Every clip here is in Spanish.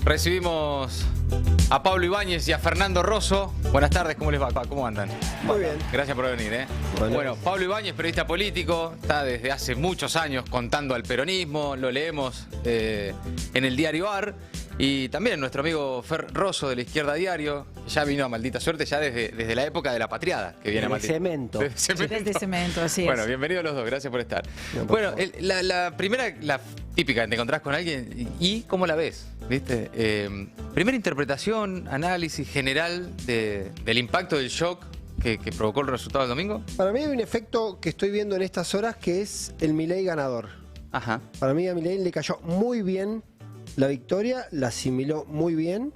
Recibimos a Pablo Ibáñez y a Fernando Rosso. Buenas tardes, ¿cómo les va? ¿Cómo andan? Muy bien. Gracias por venir, ¿eh? Bueno, Pablo Ibáñez, periodista político, está desde hace muchos años contando al peronismo, lo leemos en el diario AR. Y también nuestro amigo Fer Rosso de La Izquierda Diario, que ya vino a Maldita Suerte ya desde la época de la patriada, que viene a Maldita Cemento. Desde Cemento, así es. Bueno, bienvenidos los dos, gracias por estar. Bueno, la primera, la típica, te encontrás con alguien y ¿cómo la ves? ¿Viste? Primera interpretación, análisis general del impacto del shock que provocó el resultado del domingo. Para mí hay un efecto que estoy viendo en estas horas que es el Milei ganador. Ajá. Para mí a Milei le cayó muy bien la victoria, la asimiló muy bien.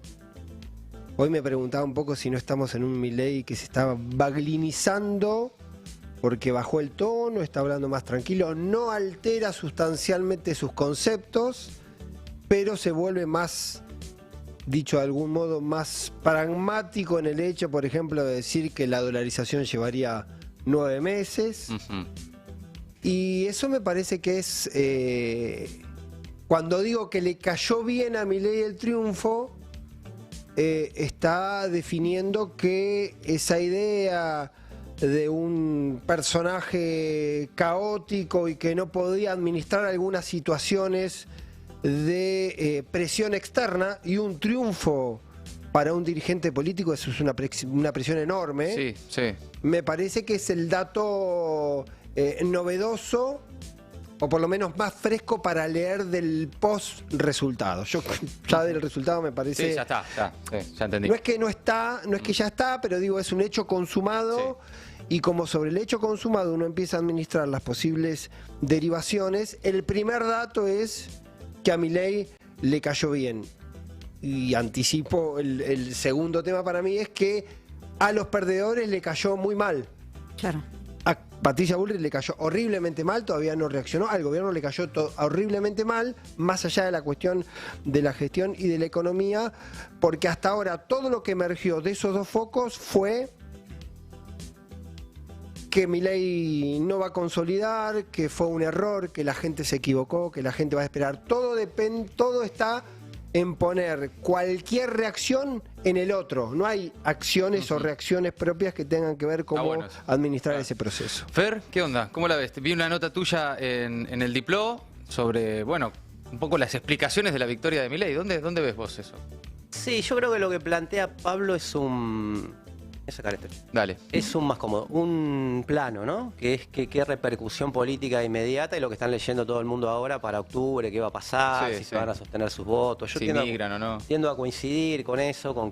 Hoy me preguntaba un poco si no estamos en un Milei que se está baglinizando porque bajó el tono, está hablando más tranquilo, no altera sustancialmente sus conceptos, pero se vuelve más, dicho de algún modo, más pragmático en el hecho, por ejemplo, de decir que la dolarización llevaría 9 meses. Y eso me parece que es... cuando digo que le cayó bien a Milei el triunfo, está definiendo que esa idea de un personaje caótico y que no podía administrar algunas situaciones de presión externa, y un triunfo para un dirigente político, eso es una presión enorme. Sí, sí. Me parece que es el dato novedoso, o por lo menos más fresco para leer del post-resultado. Yo ya del resultado me parece... Sí, ya está, ya entendí. No es que no está, no es que ya está, pero digo, es un hecho consumado. Sí. Y como sobre el hecho consumado uno empieza a administrar las posibles derivaciones, el primer dato es que a Milei le cayó bien. Y anticipo el segundo tema para mí, es que a los perdedores le cayó muy mal. Claro. A Patricia Bullrich le cayó horriblemente mal, todavía no reaccionó, al gobierno le cayó horriblemente mal, más allá de la cuestión de la gestión y de la economía, porque hasta ahora todo lo que emergió de esos dos focos fue que Milei no va a consolidar, que fue un error, que la gente se equivocó, que la gente va a esperar. Todo está en poner cualquier reacción en el otro. No hay acciones o reacciones propias que tengan que ver cómo administrar ese proceso. Fer, ¿qué onda? ¿Cómo la ves? Vi una nota tuya en el Diplo sobre, bueno, un poco las explicaciones de la victoria de Milei. ¿Dónde ves vos eso? Sí, yo creo que lo que plantea Pablo es un... Voy a sacar este. Dale. Es un más cómodo, un plano, ¿no? Que es qué repercusión política inmediata y lo que están leyendo todo el mundo ahora para octubre, qué va a pasar, si se van a sostener sus votos. Yo si migran o no. Tiendo a coincidir con eso, con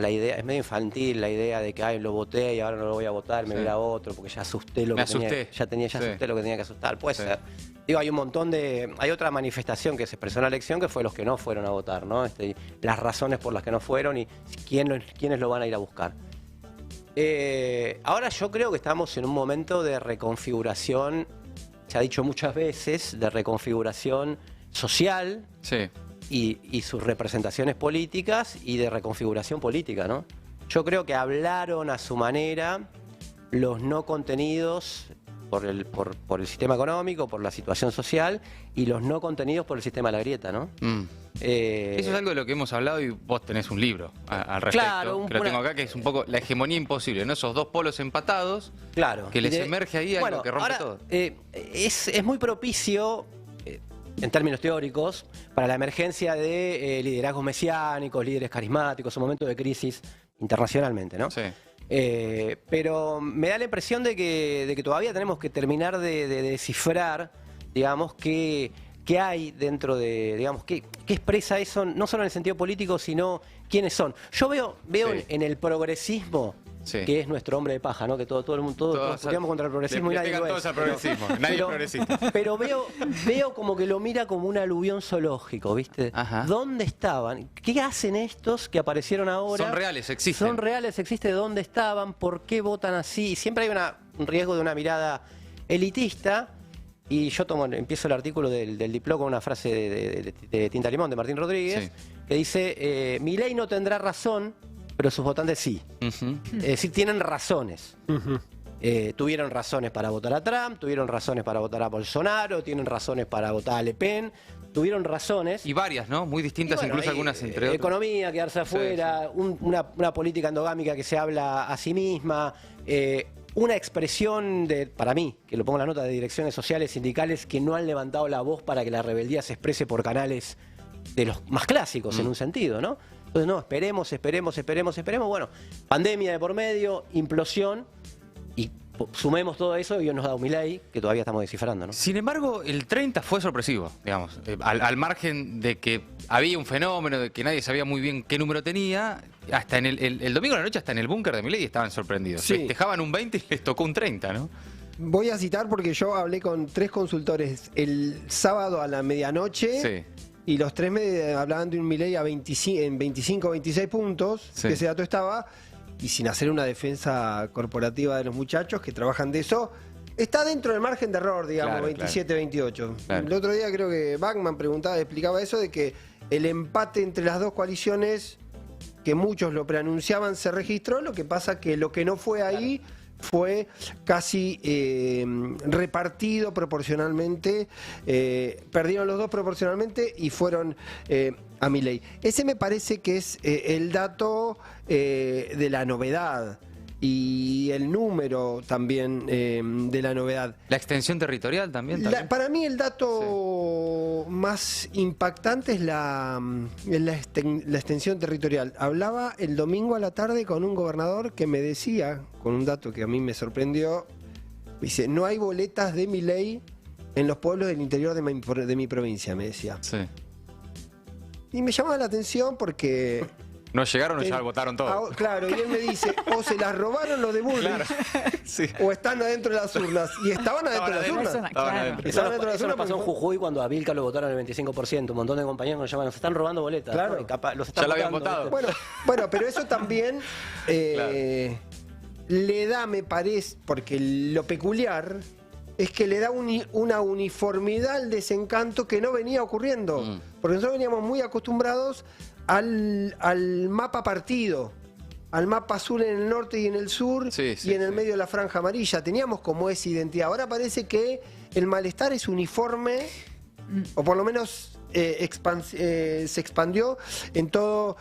la idea, es medio infantil la idea de que lo voté y ahora no lo voy a votar, me verá otro, porque ya asusté lo que tenía, asusté lo que tenía que asustar. Puede ser. Digo, hay otra manifestación que se expresó en la elección, que fue los que no fueron a votar, ¿no? Las razones por las que no fueron y quiénes lo van a ir a buscar. Ahora yo creo que estamos en un momento de reconfiguración, se ha dicho muchas veces, de reconfiguración social. Sí. Y sus representaciones políticas y de reconfiguración política, ¿no? Yo creo que hablaron a su manera los no contenidos por el sistema económico, por la situación social, y los no contenidos por el sistema de la grieta, ¿no? Eso es algo de lo que hemos hablado y vos tenés un libro al respecto, claro, que lo tengo acá, que es un poco la hegemonía imposible, ¿no? Esos dos polos empatados, claro, que les emerge ahí algo que rompe todo. Es muy propicio, en términos teóricos, para la emergencia de liderazgos mesiánicos, líderes carismáticos, un momento de crisis internacionalmente, ¿no? Sí. Pero me da la impresión de que todavía tenemos que terminar de descifrar, digamos, qué hay dentro de, digamos, qué expresa eso, no solo en el sentido político, sino quiénes son. Yo veo en el progresismo, que es nuestro hombre de paja, ¿no? Que todo el mundo, todos peleamos contra el progresismo y nadie lo es. Al progresismo. Nadie es progresista. Pero veo como que lo mira como un aluvión zoológico, ¿viste? Ajá. ¿Dónde estaban? ¿Qué hacen estos que aparecieron ahora? Son reales, existen. Son reales, existe. ¿Dónde estaban? ¿Por qué votan así? Y siempre hay un riesgo de una mirada elitista. Y yo empiezo el artículo del Diplo con una frase de Tinta Limón, de Martín Rodríguez, que dice, Milei no tendrá razón, pero sus votantes sí. Es decir, tienen razones. tuvieron razones para votar a Trump, tuvieron razones para votar a Bolsonaro, tienen razones para votar a Le Pen, tuvieron razones. Y varias, ¿no? Muy distintas, Y bueno, incluso algunas entre otras. Economía, quedarse afuera, una política endogámica que se habla a sí misma, una expresión de, para mí, que lo pongo en la nota, de direcciones sociales, sindicales, que no han levantado la voz para que la rebeldía se exprese por canales de los más clásicos, en un sentido, ¿no? Entonces, no, esperemos. Bueno, pandemia de por medio, implosión, y sumemos todo eso y hoy nos da un Milei que todavía estamos descifrando, ¿no? Sin embargo, el 30 fue sorpresivo, digamos. Al margen de que había un fenómeno, de que nadie sabía muy bien qué número tenía, hasta en el domingo a la noche, hasta en el búnker de Milei estaban sorprendidos. Sí. Festejaban un 20 y les tocó un 30, ¿no? Voy a citar porque yo hablé con 3 consultores el sábado a la medianoche. Sí. Y los 3 me hablaban de un Milei en 25, 26 puntos, Sí. que ese dato estaba, y sin hacer una defensa corporativa de los muchachos que trabajan de eso, está dentro del margen de error, digamos, Claro, 27, 28. Claro. El otro día creo que Bachman explicaba eso, de que el empate entre las dos coaliciones, que muchos lo preanunciaban, se registró, lo que pasa que lo que no fue ahí fue casi repartido proporcionalmente, perdieron los dos proporcionalmente y fueron a Milei. Ese me parece que es el dato de la novedad y el número también de la novedad. La extensión territorial también. Para mí el dato más impactante es la extensión territorial. Hablaba el domingo a la tarde con un gobernador que me decía, con un dato que a mí me sorprendió, dice, no hay boletas de Milei en los pueblos del interior de mi provincia, me decía. Sí. Y me llamaba la atención porque... No llegaron o ya votaron todos. Claro, y él me dice, o se las robaron los de Bullrich, Claro. Sí. o están adentro de las urnas. Y estaban adentro de las urnas. Claro. Eso nos pasó en Jujuy cuando a Vilca lo votaron el 25%. Un montón de compañeros nos llaman, nos están robando boletas. Claro. ¿No? Los están Ya lo habían votando, votado. ¿viste? Bueno, pero eso también le da, me parece, porque lo peculiar es que le da una uniformidad al desencanto que no venía ocurriendo. Porque nosotros veníamos muy acostumbrados al mapa partido, al mapa azul en el norte y en el sur, Sí, sí, y en el sí. medio la franja amarilla. Teníamos como esa identidad. Ahora parece que el malestar es uniforme, o por lo menos se expandió en toda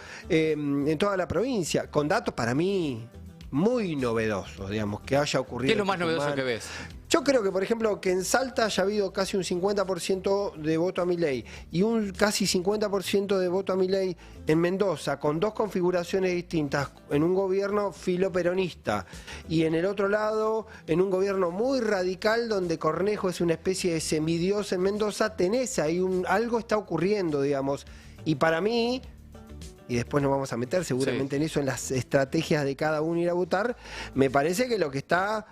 la provincia, con datos para mí muy novedosos, digamos, que haya ocurrido. ¿Qué es lo más en Tucumán. novedoso que ves? Yo creo que, por ejemplo, que en Salta haya habido casi un 50% de voto a Milei y un casi 50% de voto a Milei en Mendoza, con 2 configuraciones distintas, en un gobierno filoperonista y en el otro lado, en un gobierno muy radical donde Cornejo es una especie de semidios en Mendoza, tenés ahí algo está ocurriendo, digamos. Y para mí, y después nos vamos a meter seguramente en eso, en las estrategias de cada uno ir a votar, me parece que lo que está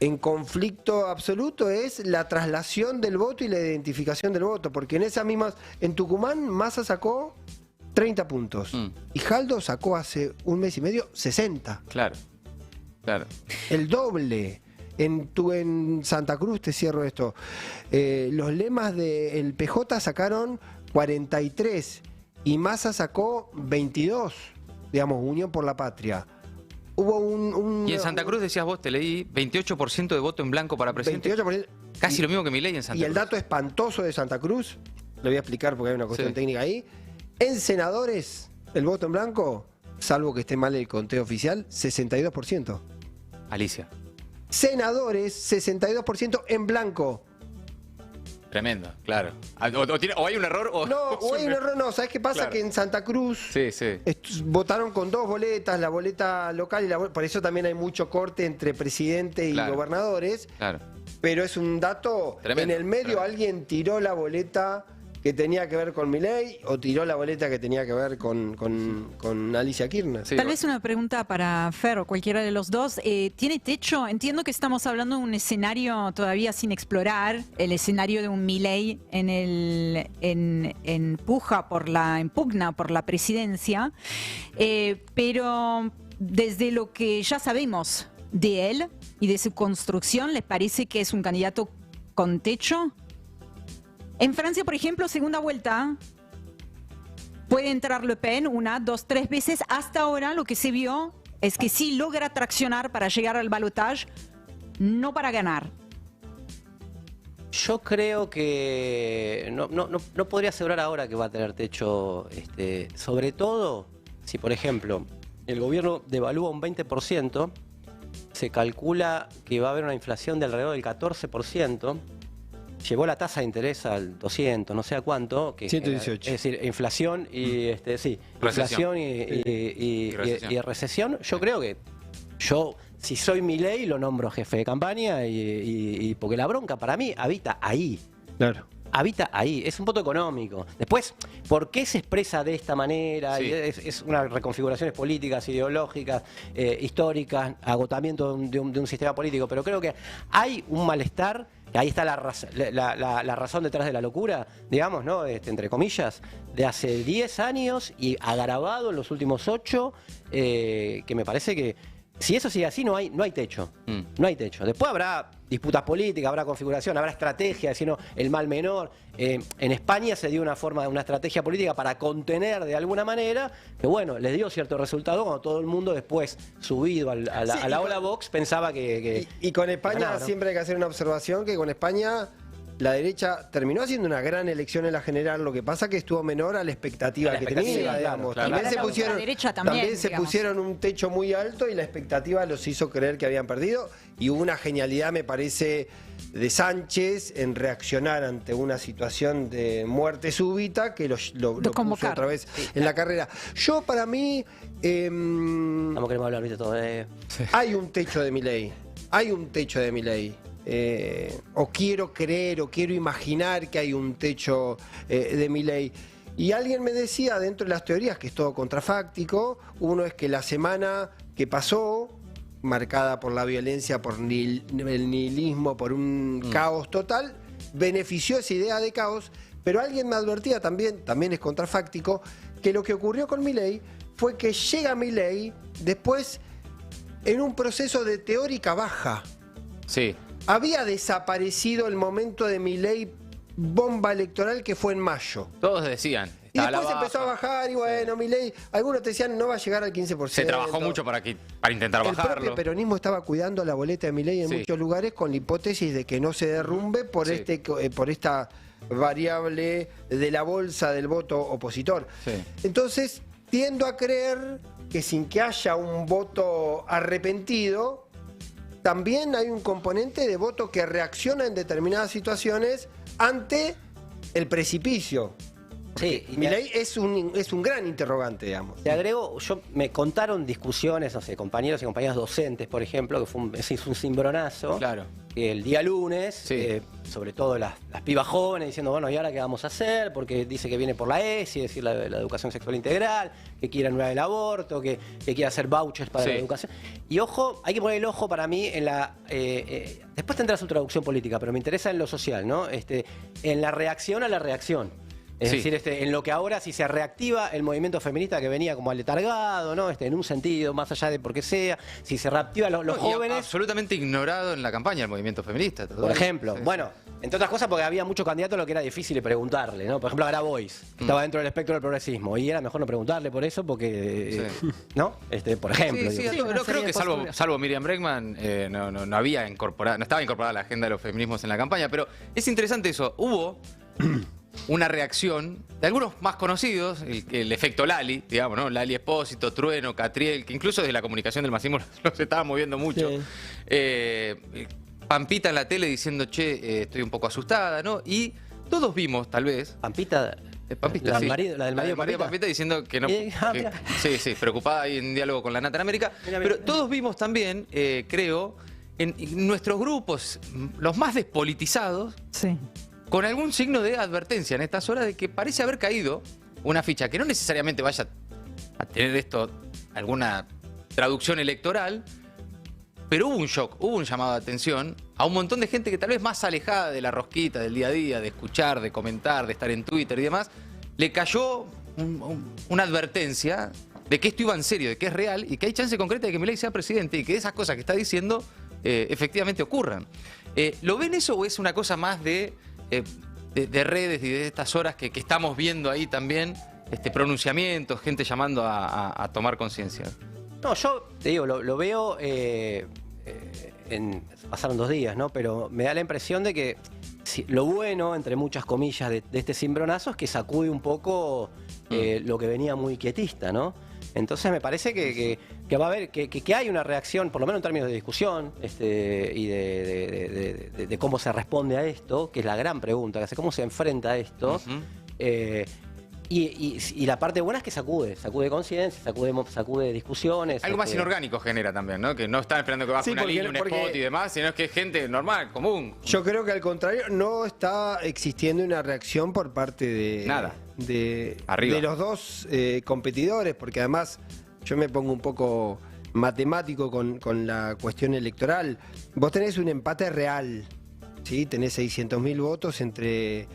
en conflicto absoluto es la traslación del voto y la identificación del voto, porque en esas mismas, en Tucumán Massa sacó 30 puntos y Jaldo sacó hace un mes y medio 60. Claro. El doble. En Santa Cruz, te cierro esto, los lemas del PJ sacaron 43 y Massa sacó 22, digamos, Unión por la Patria. Hubo Y en Santa Cruz, decías vos, te leí, 28% de voto en blanco para presidente. 28%. Casi lo mismo que Milei en Santa Cruz. Y el dato espantoso de Santa Cruz, lo voy a explicar porque hay una cuestión técnica ahí. En senadores, el voto en blanco, salvo que esté mal el conteo oficial, 62%. Alicia. Senadores, 62% en blanco. Tremendo, claro. O hay un error o... No, o hay un error, no. ¿Sabes qué pasa? Claro. Que en Santa Cruz Sí. votaron con 2 boletas, la boleta local y por eso también hay mucho corte entre presidente y Claro. gobernadores. Claro. Pero es un dato, Tremendo, en el medio tremendo. alguien tiró la boleta que tenía que ver con Milei o tiró la boleta que tenía que ver con Alicia Kirchner. Sí, Tal vez una pregunta para Fer o cualquiera de los dos. ¿Tiene techo? Entiendo que estamos hablando de un escenario todavía sin explorar, el escenario de un Milei en pugna por la presidencia, pero desde lo que ya sabemos de él y de su construcción, ¿les parece que es un candidato con techo? En Francia, por ejemplo, segunda vuelta, puede entrar Le Pen 1, 2, 3 veces. Hasta ahora lo que se vio es que sí logra traccionar para llegar al balotaje no para ganar. Yo creo que no podría asegurar ahora que va a tener techo, sobre todo si, por ejemplo, el gobierno devalúa un 20%, se calcula que va a haber una inflación de alrededor del 14%, llegó la tasa de interés al 200, no sé a cuánto. Que 118. Es decir, inflación y, inflación y recesión. Yo creo que si soy Milei, lo nombro jefe de campaña y porque la bronca para mí habita ahí. Claro. Habita ahí, es un voto económico. Después, ¿por qué se expresa de esta manera? Sí. Y es unas reconfiguraciones políticas, ideológicas, históricas, agotamiento de un sistema político. Pero creo que hay un malestar, que ahí está la razón detrás de la locura, digamos, ¿no? Entre comillas, de hace 10 años y agravado en los últimos 8, que me parece que si eso sigue así, no hay techo. No hay techo. Después habrá disputas políticas, habrá configuración, habrá estrategia, sino el mal menor. En España se dio una estrategia política para contener de alguna manera, que bueno, les dio cierto resultado cuando todo el mundo después, subido a la ola Vox, pensaba que Y con España ganaba, ¿no? siempre hay que hacer una observación, que con España la derecha terminó haciendo una gran elección en la general, lo que pasa que estuvo menor a la expectativa que tenía, digamos. claro. También, La derecha también, se digamos. pusieron un techo muy alto y la expectativa los hizo creer que habían perdido, y hubo una genialidad, me parece, de Sánchez en reaccionar ante una situación de muerte súbita que lo puso convocar. otra vez en la carrera. Yo, para mí, Vamos, queremos hablar, ¿viste? Todo. hay un techo de Milei. Hay un techo de Milei. O quiero creer, o quiero imaginar que hay un techo de Milei. Y alguien me decía, dentro de las teorías, que es todo contrafáctico, uno es que la semana que pasó, marcada por la violencia, por el nihilismo, por un caos total, benefició esa idea de caos, pero alguien me advertía también es contrafáctico, que lo que ocurrió con Milei fue que llega Milei después en un proceso de teórica baja. Sí. Había desaparecido el momento de Milei bomba electoral, que fue en mayo. Todos decían. Y está a la después empezó a baja. bajar y bueno, Milei, algunos te decían no va a llegar al 15%. Se trabajó mucho para intentar El propio bajarlo. peronismo estaba cuidando la boleta de Milei en Sí. muchos lugares con la hipótesis de que no se derrumbe por, Sí. por esta variable de la bolsa del voto opositor. Sí. Entonces, tiendo a creer que sin que haya un voto arrepentido, también hay un componente de voto que reacciona en determinadas situaciones ante el precipicio. Sí, y Milei es un gran interrogante, digamos. te agrego, me contaron discusiones, no sé, compañeros y compañeras docentes, por ejemplo, que fue un cimbronazo. Claro. Que el día lunes, Sí. sobre todo las pibas jóvenes, diciendo, bueno, ¿y ahora qué vamos a hacer? Porque dice que viene por la ESI, es decir, la educación sexual integral, que quiere anular el aborto, que quiere hacer vouchers para Sí. la educación. Y ojo, hay que poner el ojo para mí en la... después tendrá su traducción política, pero me interesa en lo social, ¿no? En la reacción a la reacción. Es Sí. decir, en lo que ahora, si se reactiva el movimiento feminista que venía como aletargado, ¿no? En un sentido, más allá de por qué sea, si se reactiva los No, y jóvenes, absolutamente ignorado en la campaña el movimiento feminista. por ejemplo. Sí. Bueno, entre otras cosas porque había mucho candidato a lo que era difícil de preguntarle, ¿no? Por ejemplo, a Grabois, que estaba dentro del espectro del progresismo, y era mejor no preguntarle por eso porque, Sí. ¿no? Por ejemplo. Sí, sí, digo. no, una creo serie que de posturas. salvo Miriam Bregman, no había incorporado, no estaba incorporada a la agenda de los feminismos en la campaña, pero es interesante eso. Hubo una reacción de algunos más conocidos, el efecto Lali, digamos, ¿no? Lali Espósito, Trueno, Catriel, que incluso desde la comunicación del masismo los estaba moviendo mucho. Sí. Pampita en la tele diciendo, che, estoy un poco asustada, ¿no? Y todos vimos, tal vez, Pampita, Pampita, la sí. del marido de María Pampita. Pampita diciendo que no. Mira. Sí, preocupada ahí en diálogo con la Nata en América. Mira. Pero todos vimos también, creo, en nuestros grupos, los más despolitizados, Sí. con algún signo de advertencia en estas horas de que parece haber caído una ficha que no necesariamente vaya a tener esto alguna traducción electoral, pero hubo un shock, hubo un llamado de atención a un montón de gente que tal vez más alejada de la rosquita, del día a día, de escuchar, de comentar, de estar en Twitter y demás, le cayó una advertencia de que esto iba en serio, de que es real y que hay chance concreta de que Milei sea presidente y que esas cosas que está diciendo efectivamente ocurran. ¿Lo ven eso o es una cosa más de redes y de estas horas que estamos viendo ahí también, pronunciamientos, gente llamando a tomar conciencia? No, yo te digo, lo veo pasaron 2 días, ¿no? Pero me da la impresión de que lo bueno, entre muchas comillas, de este cimbronazo es que sacude un poco lo que venía muy quietista, ¿no? Entonces me parece que va a haber, que hay una reacción, por lo menos en términos de discusión, y de cómo se responde a esto, que es la gran pregunta, cómo se enfrenta a esto. Y la parte buena es que sacude conciencia, sacude discusiones. Algo más inorgánico genera también, ¿no? Que no están esperando que baje una línea, un spot y demás, sino que es gente normal, común. Yo creo que al contrario, no está existiendo una reacción por parte de... Nada. De Arriba. los dos competidores, porque además yo me pongo un poco matemático con la cuestión electoral. Vos tenés un empate real, ¿sí? Tenés 600.000 votos entre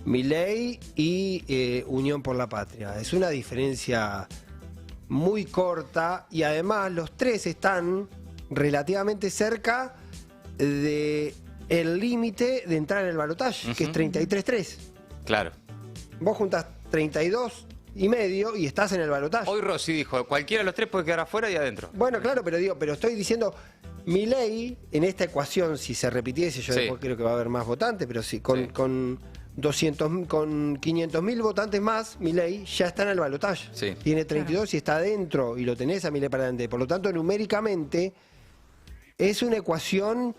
Milei y Unión por la Patria. Es una diferencia muy corta y además los tres están relativamente cerca del límite de entrar en el balotaje, que es 33-3. Claro. Vos juntás 32,5 y estás en el balotaje. Hoy Rossi dijo, cualquiera de los tres puede quedar afuera y adentro. Bueno, claro, pero estoy diciendo, Milei en esta ecuación, si se repitiese, yo después creo que va a haber más votantes, pero sí, con 500.000 votantes más, Milei ya está en el balotaje. Sí. Tiene 32 y está adentro y lo tenés a Milei para adelante. Por lo tanto, numéricamente es una ecuación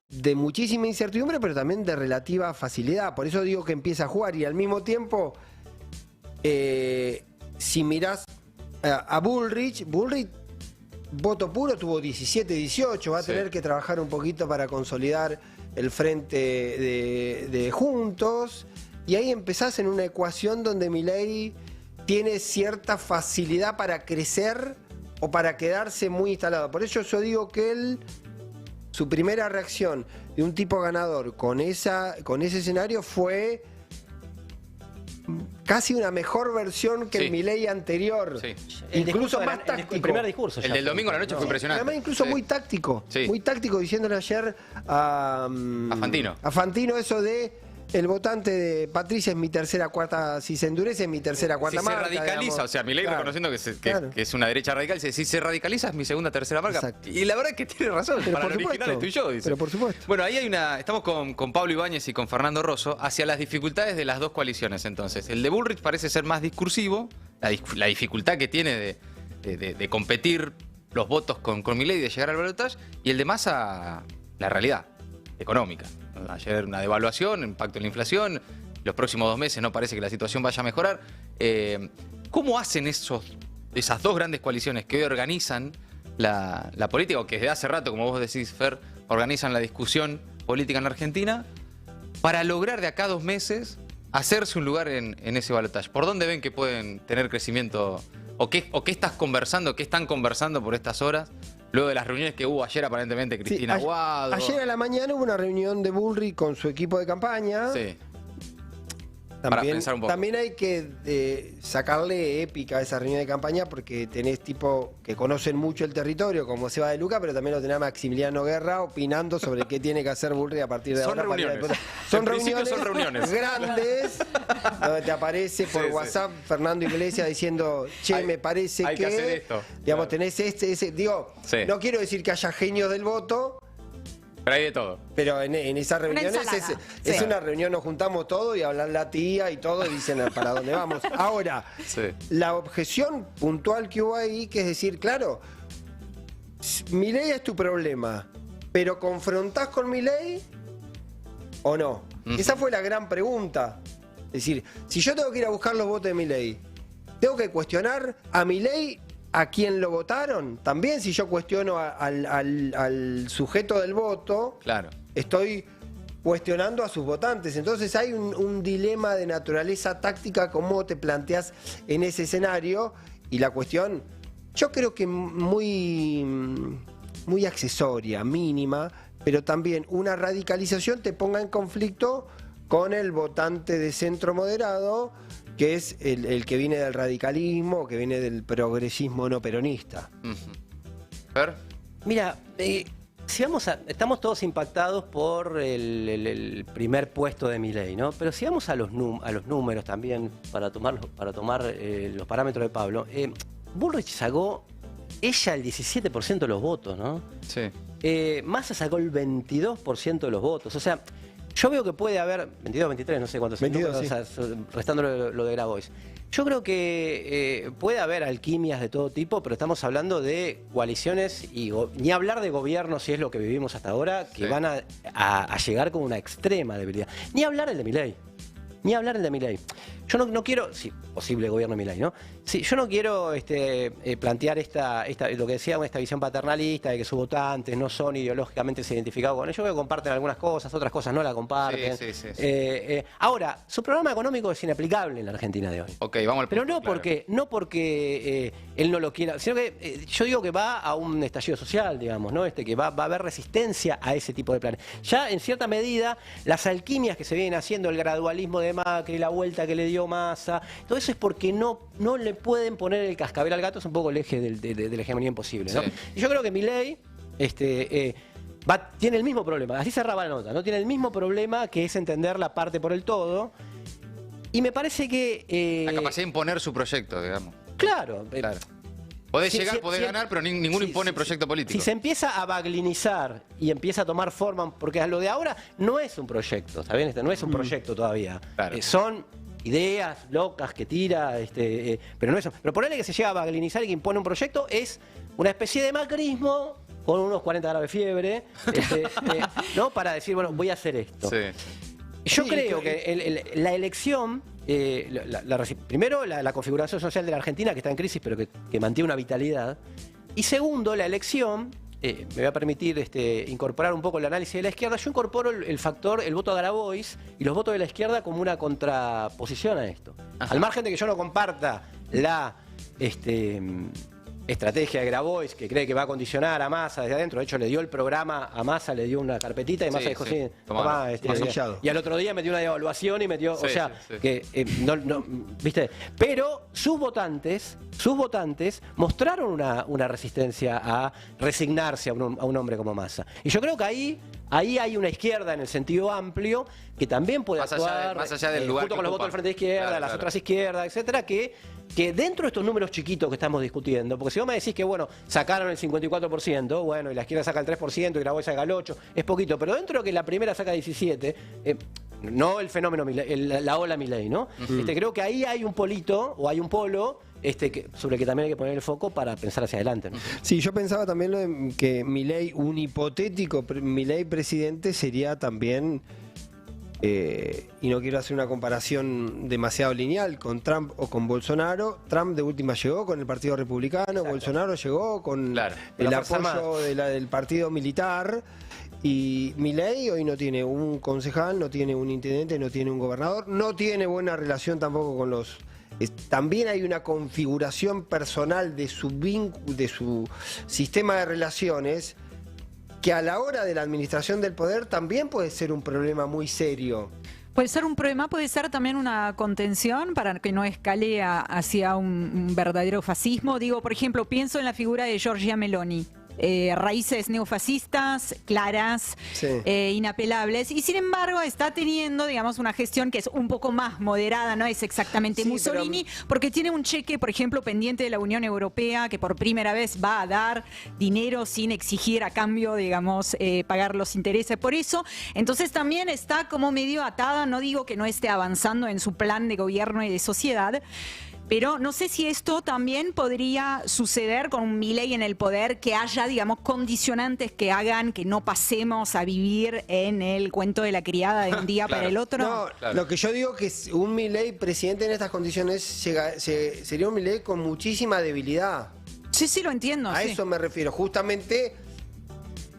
de muchísima incertidumbre, pero también de relativa facilidad. Por eso digo que empieza a jugar y al mismo tiempo, si mirás a Bullrich, voto puro tuvo 17-18, va a tener que trabajar un poquito para consolidar el frente de Juntos, y ahí empezás en una ecuación donde Milei tiene cierta facilidad para crecer o para quedarse muy instalado. Por eso yo digo que su primera reacción de un tipo ganador con ese escenario fue casi una mejor versión que el Milei anterior. Sí. Incluso más táctico. El primer discurso. El del domingo a la noche fue impresionante. Además, incluso muy táctico. Sí. Muy táctico, diciéndole ayer a Fantino. A Fantino eso de el votante de Patricia es mi tercera, cuarta, si se endurece es mi tercera, cuarta marca. Si se radicaliza, digamos. o sea, Milei reconociendo que es una derecha radical, dice, si se radicaliza es mi segunda, tercera marca. Exacto. Y la verdad es que tiene razón, Pero para por el original supuesto, estoy yo, dice. pero por supuesto. Bueno, ahí estamos con Pablo Ibáñez y con Fernando Rosso hacia las dificultades de las dos coaliciones entonces. El de Bullrich parece ser más discursivo, la dificultad que tiene de competir los votos con Milei y de llegar al balotaje, y el de Massa, la realidad económica. Ayer una devaluación, impacto en la inflación, los próximos 2 meses no parece que la situación vaya a mejorar. ¿Cómo hacen esas dos grandes coaliciones que hoy organizan la política, o que desde hace rato, como vos decís, Fer, organizan la discusión política en la Argentina, para lograr de acá a 2 meses hacerse un lugar en ese balotaje? ¿Por dónde ven que pueden tener crecimiento? ¿O qué estás conversando, qué están conversando por estas horas? Luego de las reuniones que hubo ayer, aparentemente, Cristina Aguado. Ayer a la mañana hubo una reunión de Bullrich con su equipo de campaña. Sí. También, Para pensar un poco. también hay que sacarle épica a esa reunión de campaña, porque tenés tipo que conocen mucho el territorio, como Seba de Luca, pero también lo tenés a Maximiliano Guerra opinando sobre qué tiene que hacer Bullrich a partir de Son ahora. reuniones. Son En principio reuniones, son reuniones. grandes, donde te aparece por WhatsApp Fernando Iglesias diciendo, che, me parece hay que hacer esto. Digamos, Claro. tenés ese. Digo, no quiero decir que haya genios del voto, Pero hay de todo. pero en esas reuniones ensalada. es una reunión, nos juntamos todos y hablan la tía y todo, y dicen para dónde vamos. Ahora, la objeción puntual que hubo ahí, que es decir, claro, Milei es tu problema, pero ¿confrontás con Milei o no? Esa fue la gran pregunta. Es decir, si yo tengo que ir a buscar los votos de Milei, ¿tengo que cuestionar a Milei a quién lo votaron? También, si yo cuestiono al sujeto del voto, Claro. estoy cuestionando a sus votantes. Entonces hay un dilema de naturaleza táctica, cómo te planteas en ese escenario, y la cuestión, yo creo que muy accesoria, mínima, pero también una radicalización te ponga en conflicto con el votante de centro moderado, que es el que viene del radicalismo, que viene del progresismo no peronista. ¿Fer? Mira, si estamos todos impactados por el primer puesto de Milei, ¿no? Pero si vamos a los números también, para tomar los parámetros de Pablo, Bullrich sacó ella el 17% de los votos, ¿no? Sí. Massa sacó el 22% de los votos. O sea, yo veo que puede haber, 22, 23, no sé cuántos, 22, o sea, restando lo de Grabois. Yo creo que puede haber alquimias de todo tipo, pero estamos hablando de coaliciones y ni hablar de gobiernos, si es lo que vivimos hasta ahora, que van a llegar con una extrema debilidad. Ni hablar el de Milei. Ni hablar el de Milei. Yo no quiero, sí, posible gobierno de Milei, ¿no? Sí, yo no quiero plantear lo que decía, esta visión paternalista de que sus votantes no son ideológicamente identificados con ellos. Yo creo que comparten algunas cosas, otras cosas no la comparten. Sí. Ahora, su programa económico es inaplicable en la Argentina de hoy. Ok, vamos al punto. Pero no claro. porque él no lo quiera, sino que yo digo que va a un estallido social, digamos, ¿no? Que va a haber resistencia a ese tipo de planes. Ya en cierta medida, las alquimias que se vienen haciendo, el gradualismo de Macri, la vuelta que le dio Massa, todo eso es porque no le pueden poner el cascabel al gato, es un poco el eje de la hegemonía imposible, ¿no? Sí. Y yo creo que Milei tiene el mismo problema, así cerraba la nota, ¿no? Tiene el mismo problema que es entender la parte por el todo. Y me parece que... La capacidad de imponer su proyecto, digamos. Claro. Claro. Podés llegar, podés ganar, pero ninguno impone proyecto político. Si se empieza a baglinizar y empieza a tomar forma, porque lo de ahora no es un proyecto, ¿está bien? No es un proyecto todavía. Claro. Son ideas locas que tira, pero no es eso. Pero ponerle que se llega a baglinizar y que impone un proyecto es una especie de macrismo con unos 40 grados de fiebre, ¿no? Para decir, bueno, voy a hacer esto. Sí. Yo creo que la elección, primero la configuración social de la Argentina, que está en crisis, pero que mantiene una vitalidad. Y segundo, la elección, me voy a permitir incorporar un poco el análisis de la izquierda. Yo incorporo el factor, el voto a Grabois y los votos de la izquierda como una contraposición a esto. Ajá. Al margen de que yo no comparta la estrategia de Grabois, que cree que va a condicionar a Massa desde adentro. De hecho, le dio el programa a Massa, le dio una carpetita y Massa dijo, sí, tomá, y al otro día metió una evaluación y metió, o sea, que ¿viste? Pero sus votantes mostraron una resistencia a resignarse a un hombre como Massa. Y yo creo que ahí hay una izquierda en el sentido amplio que también puede actuar más allá del lugar junto con los votos del Frente de Izquierda, las otras izquierdas, etcétera, que dentro de estos números chiquitos que estamos discutiendo, porque si vos me decís que, bueno, sacaron el 54%, bueno, y la izquierda saca el 3% y Grabois saca el 8%, es poquito, pero dentro de que la primera saca 17%, no el fenómeno, la ola Milei, ¿no? Creo que ahí hay un polito, o hay un polo, sobre el que también hay que poner el foco para pensar hacia adelante, ¿no? Sí, yo pensaba también lo de que Milei, un hipotético Milei presidente, sería también, y no quiero hacer una comparación demasiado lineal con Trump o con Bolsonaro. Trump de última llegó con el Partido Republicano, exacto. Bolsonaro llegó con el apoyo del Partido Militar. Y Milei hoy no tiene un concejal, no tiene un intendente, no tiene un gobernador, no tiene buena relación tampoco con los... También hay una configuración personal de su sistema de relaciones que a la hora de la administración del poder también puede ser un problema muy serio. Puede ser un problema, puede ser también una contención para que no escale hacia un verdadero fascismo. Digo, por ejemplo, pienso en la figura de Giorgia Meloni. Raíces neofascistas claras, sí. Inapelables, y sin embargo está teniendo, digamos, una gestión que es un poco más moderada, no es exactamente sí, Mussolini, porque tiene un cheque, por ejemplo, pendiente de la Unión Europea, que por primera vez va a dar dinero sin exigir a cambio, digamos, pagar los intereses por eso. Entonces también está como medio atada, no digo que no esté avanzando en su plan de gobierno y de sociedad, pero no sé si esto también podría suceder con un Milei en el poder, que haya, digamos, condicionantes que hagan que no pasemos a vivir en el cuento de la criada de un día para el otro. No, claro. Lo que yo digo que un Milei presidente en estas condiciones sería un Milei con muchísima debilidad. Sí, sí, lo entiendo. A eso me refiero. Justamente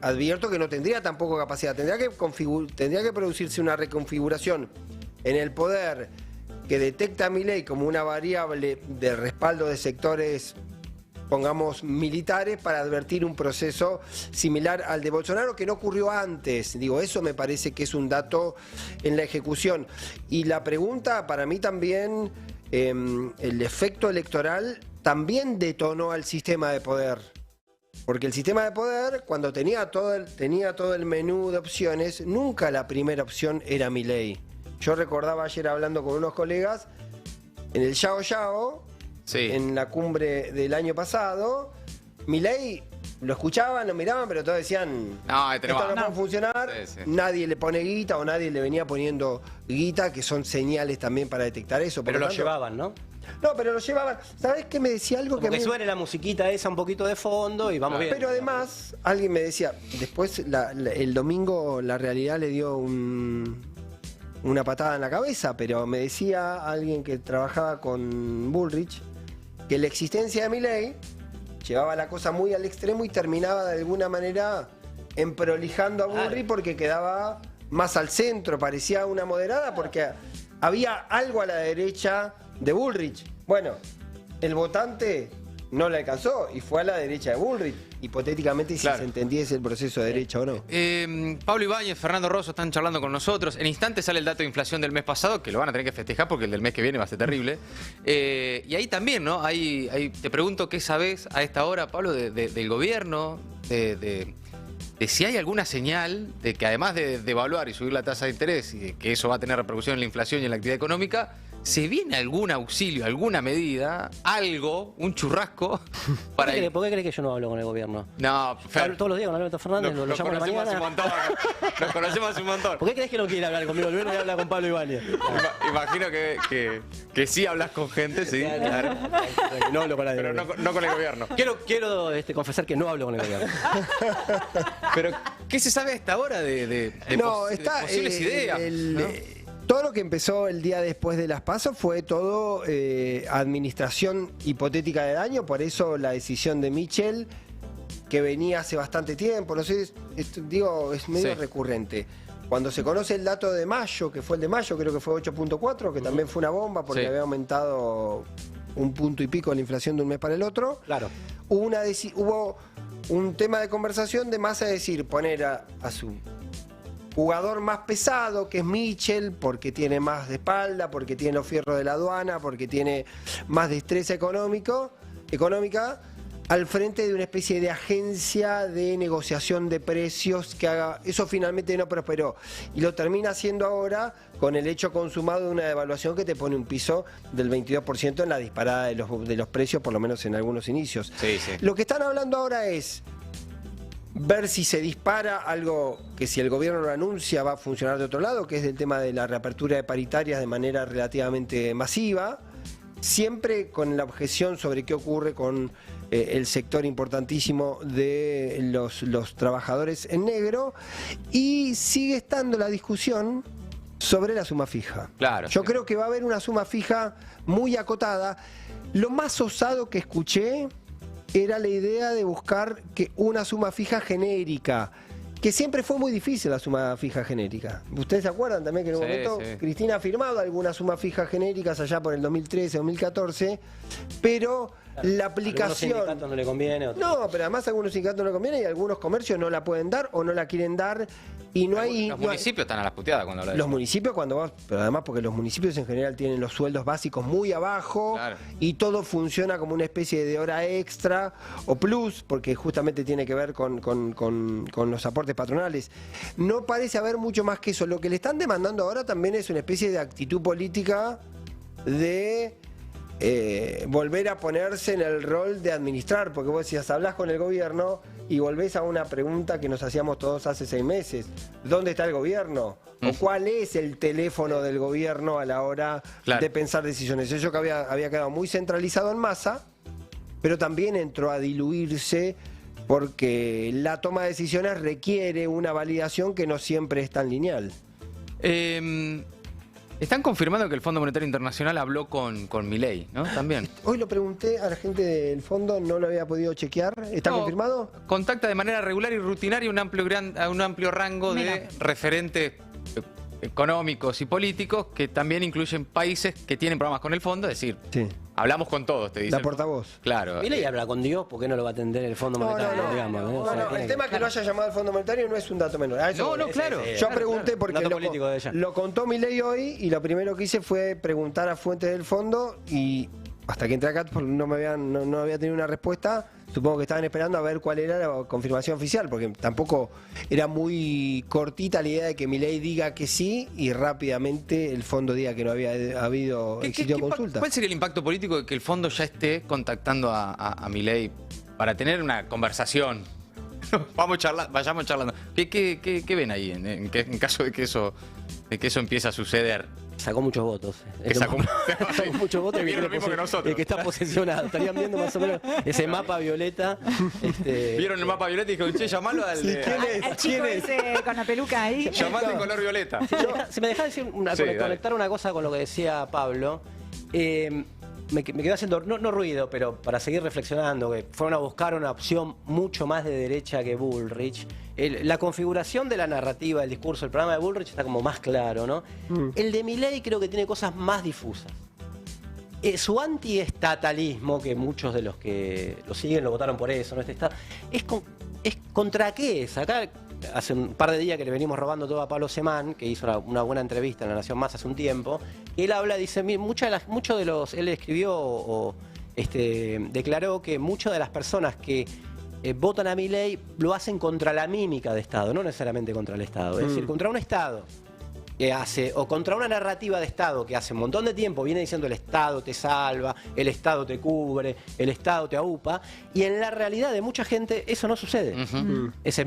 advierto que no tendría tampoco capacidad. Tendría que producirse una reconfiguración en el poder que detecta a Milei como una variable de respaldo de sectores, pongamos, militares, para advertir un proceso similar al de Bolsonaro, que no ocurrió antes. Digo, eso me parece que es un dato en la ejecución. Y la pregunta, para mí también, el efecto electoral también detonó al sistema de poder. Porque el sistema de poder, cuando tenía todo el menú de opciones, nunca la primera opción era Milei. Yo recordaba ayer hablando con unos colegas, en el Yao Yao, sí, en la cumbre del año pasado, Milei lo escuchaban, lo miraban, pero todos decían, No, esto no puede funcionar, Sí, sí. nadie le pone guita o nadie le venía poniendo guita, que son señales también para detectar eso. Por Pero lo tanto- llevaban, ¿no? No, pero lo llevaban. ¿Sabés qué me decía algo Como que a que mí- suene la musiquita esa un poquito de fondo y vamos bien. Pero además, alguien me decía, después el domingo la realidad le dio una patada en la cabeza, pero me decía alguien que trabajaba con Bullrich que la existencia de Milei llevaba la cosa muy al extremo y terminaba de alguna manera emprolijando a Bullrich porque quedaba más al centro, parecía una moderada porque había algo a la derecha de Bullrich. Bueno, el votante no le alcanzó y fue a la derecha de Bullrich, hipotéticamente si Claro. se entendiese el proceso de derecha o no. Pablo Ibáñez, Fernando Rosso están charlando con nosotros. En instantes sale el dato de inflación del mes pasado, que lo van a tener que festejar porque el del mes que viene va a ser terrible. Y ahí también, ¿no? Ahí te pregunto qué sabés a esta hora, Pablo, del gobierno, de si hay alguna señal de que además de devaluar y subir la tasa de interés y de que eso va a tener repercusión en la inflación y en la actividad económica, ¿se viene algún auxilio, alguna medida, algo, un churrasco para ir? ¿Por qué crees que yo no hablo con el gobierno? No, Fer, Hablo todos los días con Alberto Fernández, lo nos llamo a la conocemos hace un mañana. montón. Nos conocemos hace un montón. ¿Por qué crees que no quiere hablar conmigo? El viernes habla con Pablo Ibáñez. Imagino que sí hablas con gente, sí, claro. No hablo con nadie. Pero no con el gobierno. Quiero confesar que no hablo con el gobierno. Pero, ¿qué se sabe a esta hora de de posibles ideas? ¿no? Todo lo que empezó el día después de las PASO fue todo administración hipotética de daño, por eso la decisión de Michel, que venía hace bastante tiempo, no sé, es medio Sí. recurrente. Cuando se conoce el dato de mayo, que fue el de mayo, creo que fue 8.4, que también fue una bomba porque Sí. había aumentado un punto y pico la inflación de un mes para el otro. Claro. Hubo un tema de conversación de Massa, decir, poner a su jugador más pesado, que es Michel, porque tiene más de espalda, porque tiene los fierros de la aduana, porque tiene más destreza económica, al frente de una especie de agencia de negociación de precios que haga. Eso finalmente no prosperó. Y lo termina haciendo ahora con el hecho consumado de una devaluación que te pone un piso del 22% en la disparada de los precios, por lo menos en algunos inicios. Sí, sí. Lo que están hablando ahora es ver si se dispara algo que, si el gobierno lo anuncia, va a funcionar de otro lado, que es el tema de la reapertura de paritarias de manera relativamente masiva, siempre con la objeción sobre qué ocurre con el sector importantísimo de los trabajadores en negro, y sigue estando la discusión sobre la suma fija. Claro, Yo sí. creo que va a haber una suma fija muy acotada. Lo más osado que escuché era la idea de buscar que una suma fija genérica, que siempre fue muy difícil la suma fija genérica. Ustedes se acuerdan también que en un Sí, momento sí. Cristina ha firmado algunas sumas fijas genéricas allá por el 2013, 2014, pero la Algunos aplicación... sindicatos no le conviene. Otros. No, pero además a algunos sindicatos no le conviene y algunos comercios no la pueden dar o no la quieren dar, y no hay... Los no hay- municipios están a las puteadas cuando hablan de los eso. municipios cuando vas, pero además porque los municipios en general tienen los sueldos básicos muy abajo, Claro. y todo funciona como una especie de hora extra o plus, porque justamente tiene que ver con los aportes patronales. No parece haber mucho más que eso. Lo que le están demandando ahora también es una especie de actitud política de volver a ponerse en el rol de administrar, porque vos decías, hablás con el gobierno y volvés a una pregunta que nos hacíamos todos hace 6 meses. ¿Dónde está el gobierno? ¿O cuál es el teléfono del gobierno a la hora Claro. de pensar decisiones? Eso que había quedado muy centralizado en Massa, pero también entró a diluirse porque la toma de decisiones requiere una validación que no siempre es tan lineal. Están confirmando que el Fondo Monetario Internacional habló con Milei, ¿no? También. Hoy lo pregunté a la gente del fondo, no lo había podido chequear. ¿Está No, confirmado? Contacta de manera regular y rutinaria un amplio rango de Mira. referentes económicos y políticos que también incluyen países que tienen programas con el fondo, es decir, Sí. hablamos con todos, te dice. La portavoz. Claro. Milei habla con Dios, ¿por qué no lo va a atender el Fondo Monetario? Digamos, ¿no? O sea, No, tiene el que- tema que lo haya llamado al Fondo Monetario no es un dato menor. A eso No, voy. no, claro. Yo Claro, pregunté claro. porque Dato político de ella. lo contó Milei hoy, y lo primero que hice fue preguntar a fuentes del fondo, y hasta que entré acá no había tenido una respuesta. Supongo que estaban esperando a ver cuál era la confirmación oficial, porque tampoco era muy cortita la idea de que Milei diga que sí y rápidamente el fondo diga que no había habido existido consulta. ¿Cuál sería el impacto político de que el fondo ya esté contactando a Milei para tener una conversación. Vayamos charlando. ¿Qué ven ahí en caso de que eso empiece a suceder? Sacó muchos votos. Que sacó muchos votos. Vieron lo mismo que nosotros. El que está posesionado. Estarían viendo más o menos ese mapa violeta. Vieron el mapa violeta y dijeron, che, llamalo al... Sí, ¿quién es? Al chico ese con la peluca ahí. Llamalo en color violeta. Si me dejás decir conectar una cosa con lo que decía Pablo, me quedó haciendo, no ruido, pero para seguir reflexionando, que fueron a buscar una opción mucho más de derecha que Bullrich. La configuración de la narrativa, el discurso, el programa de Bullrich está como más claro, ¿no? El de Milei creo que tiene cosas más difusas. Su antiestatalismo, que muchos de los que lo siguen lo votaron por eso, ¿no? ¿Es contra qué es? Acá hace un par de días que le venimos robando todo a Pablo Semán, que hizo una buena entrevista en La Nación Más hace un tiempo, y él habla, dice, él escribió o declaró que muchas de las personas que votan a Milei lo hacen contra la mímica de Estado, no necesariamente contra el Estado, es decir, contra un Estado que hace, o contra una narrativa de Estado que hace un montón de tiempo viene diciendo el Estado te salva, el Estado te cubre, el Estado te aupa, y en la realidad de mucha gente eso no sucede. Es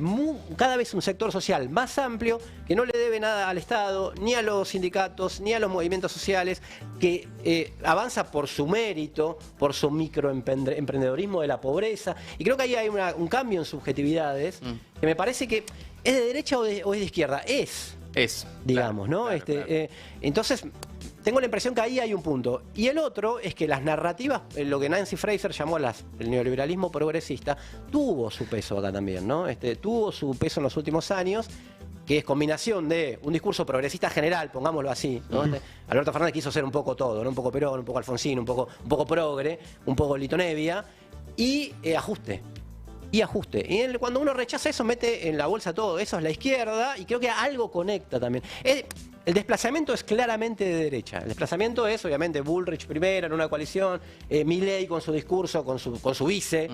cada vez un sector social más amplio que no le debe nada al Estado, ni a los sindicatos, ni a los movimientos sociales, que avanza por su mérito, por su microemprendedorismo de la pobreza, y creo que ahí hay un cambio en subjetividades que me parece que es de derecha o es de izquierda, digamos, claro, ¿no? Claro. Entonces, tengo la impresión que ahí hay un punto. Y el otro es que las narrativas, lo que Nancy Fraser llamó el neoliberalismo progresista, tuvo su peso acá también, ¿no? Tuvo su peso en los últimos años, que es combinación de un discurso progresista general, pongámoslo así, ¿no? Alberto Fernández quiso ser un poco todo, ¿no? Un poco Perón, un poco Alfonsín, un poco progre, un poco Lito Nevia, y ajuste. Y cuando uno rechaza eso, mete en la bolsa todo. Eso es la izquierda y creo que algo conecta también. El desplazamiento es claramente de derecha. El desplazamiento es, obviamente, Bullrich primero en una coalición, Milei con su discurso, con su vice,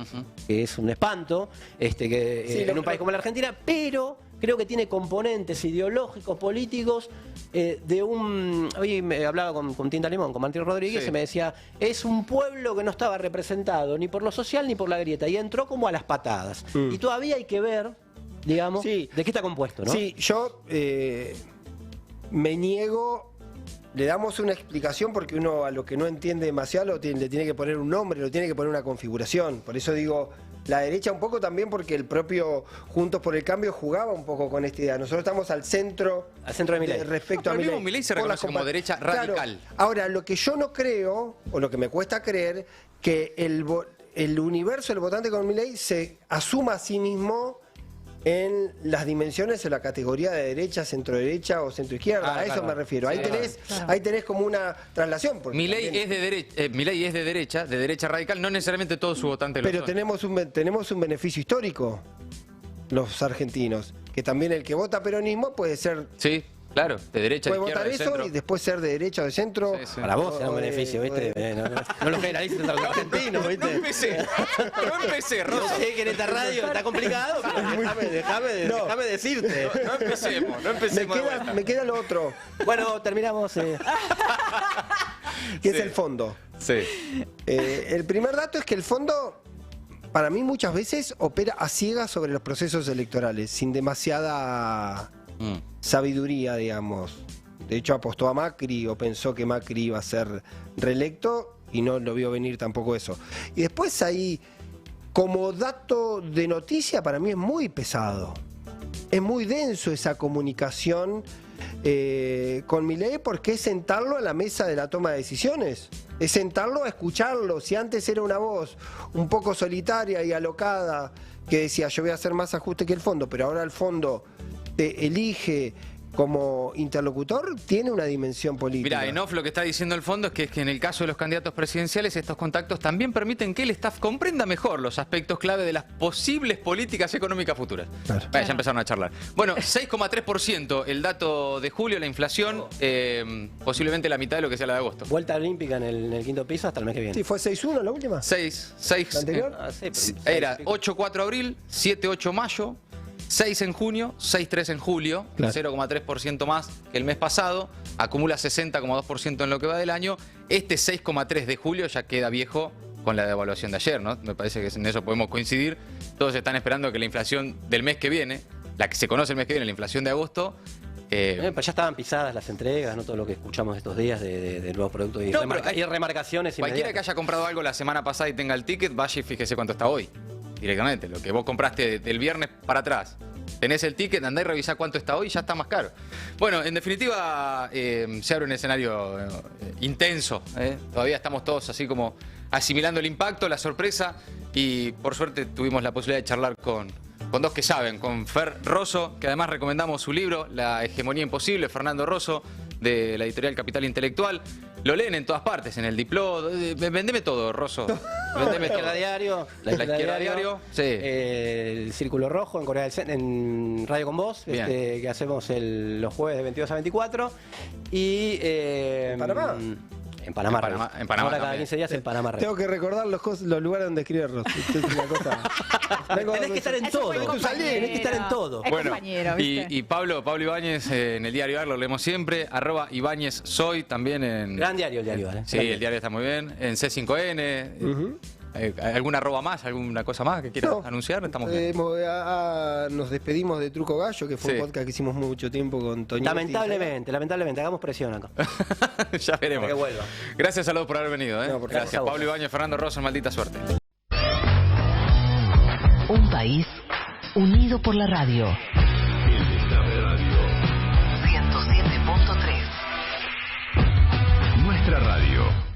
que es un espanto, en un país como la Argentina, pero creo que tiene componentes ideológicos, políticos, hoy me hablaba con Tinta Limón, con Martín Rodríguez, y me decía, es un pueblo que no estaba representado ni por lo social ni por la grieta, y entró como a las patadas. Y todavía hay que ver, digamos, de qué está compuesto, ¿no? Sí, yo me niego, le damos una explicación porque uno a lo que no entiende demasiado le tiene que poner un nombre, le tiene que poner una configuración. Por eso digo, la derecha un poco también porque el propio Juntos por el Cambio jugaba un poco con esta idea. Nosotros estamos al centro de Milei. Respecto a Pero el mismo Milei. Milei se reconoce como derecha radical. Claro. Ahora, lo que yo no creo, o lo que me cuesta creer, que el universo del votante con Milei se asuma a sí mismo en las dimensiones de la categoría de derecha, centro-derecha o centro-izquierda. A eso me refiero. Ahí tenés como una traslación. Milei también... es de derecha radical, no necesariamente todo su votante lo Pero son. tenemos un beneficio histórico, los argentinos, que también el que vota peronismo puede ser... Sí, claro, de derecha, de Puede izquierda, votar de eso centro. y después ser de derecha o de centro. Sí, sí. Para vos es un beneficio, ¿viste? No lo generalices entre los argentinos, ¿viste? No empecé, No Rosso. sé que en esta radio está complicado, pero déjame decirte. No empecemos. Me queda lo otro, Bueno, terminamos. que es el fondo. Sí. El primer dato es que el fondo, para mí, muchas veces opera a ciegas sobre los procesos electorales, sin demasiada sabiduría, digamos. De hecho, apostó a Macri o pensó que Macri iba a ser reelecto y no lo vio venir tampoco eso. Y después ahí, como dato de noticia, para mí es muy pesado. Es muy denso esa comunicación con Milei porque es sentarlo a la mesa de la toma de decisiones. Es sentarlo a escucharlo. Si antes era una voz un poco solitaria y alocada que decía yo voy a hacer más ajuste que el fondo, pero ahora el fondo te elige como interlocutor, tiene una dimensión política. Mirá, en off lo que está diciendo el fondo es que en el caso de los candidatos presidenciales estos contactos también permiten que el staff comprenda mejor los aspectos clave de las posibles políticas económicas futuras. Claro. Ya empezaron a charlar. Bueno, 6,3% el dato de julio, la inflación, posiblemente la mitad de lo que sea la de agosto. Vuelta olímpica en el quinto piso hasta el mes que viene. Sí, fue 6-1 la última. 6, ¿La anterior? era 8,4 abril, 7,8 mayo, 6 en junio, 6,3 en julio, Claro. 0,3% más que el mes pasado, acumula 60,2% en lo que va del año. Este 6,3 de julio ya queda viejo con la devaluación de ayer, ¿no? Me parece que en eso podemos coincidir. Todos están esperando que la inflación del mes que viene, la que se conoce el mes que viene, la inflación de agosto... Pero ya estaban pisadas las entregas, ¿no? Todo lo que escuchamos estos días de nuevos productos y, No, y remarcaciones. Cualquiera que haya comprado algo la semana pasada y tenga el ticket, vaya y fíjese cuánto está hoy. Directamente, lo que vos compraste del viernes para atrás. Tenés el ticket, andá y revisá cuánto está hoy y ya está más caro. Bueno, en definitiva, se abre un escenario intenso. Todavía estamos todos así como asimilando el impacto, la sorpresa, y por suerte tuvimos la posibilidad de charlar con dos que saben, con Fer Rosso, que además recomendamos su libro, La Hegemonía Imposible, Fernando Rosso, de la editorial Capital Intelectual. Lo leen en todas partes, en el Diplo. Vendeme todo, Rosso. Vendeme todo. La Diario. La Izquierda Diario. Sí. El Círculo Rojo en Corea del Centro, en Radio con Vos, que hacemos los jueves de 22 a 24. Y ¿Panamá? En Panamá. En Panamá ahora cada también. 15 días en Panamá. Tengo que recordar los lugares donde escribe Rosso. Esto es una cosa. Tenés que estar en Eso todo. fue compañero. Tenés que estar en todo. Es compañero, ¿viste? y Pablo Ibáñez en el Diario AR, lo leemos siempre. @Ibáñez Soy también en... Gran diario el diario, ¿vale? Sí, el diario está muy bien. En C5N. ¿Alguna arroba más? ¿Alguna cosa más que quieras anunciar? Estamos bien. Nos despedimos de Truco Gallo, que fue un podcast que hicimos mucho tiempo con Toño. Lamentablemente, hagamos presión acá. Ya veremos. Para que vuelva. Gracias a los por haber venido. No, por Gracias, favor. Pablo Ibáñez, Fernando Rosso, maldita suerte. Un país unido por la radio. 107.3. Nuestra radio.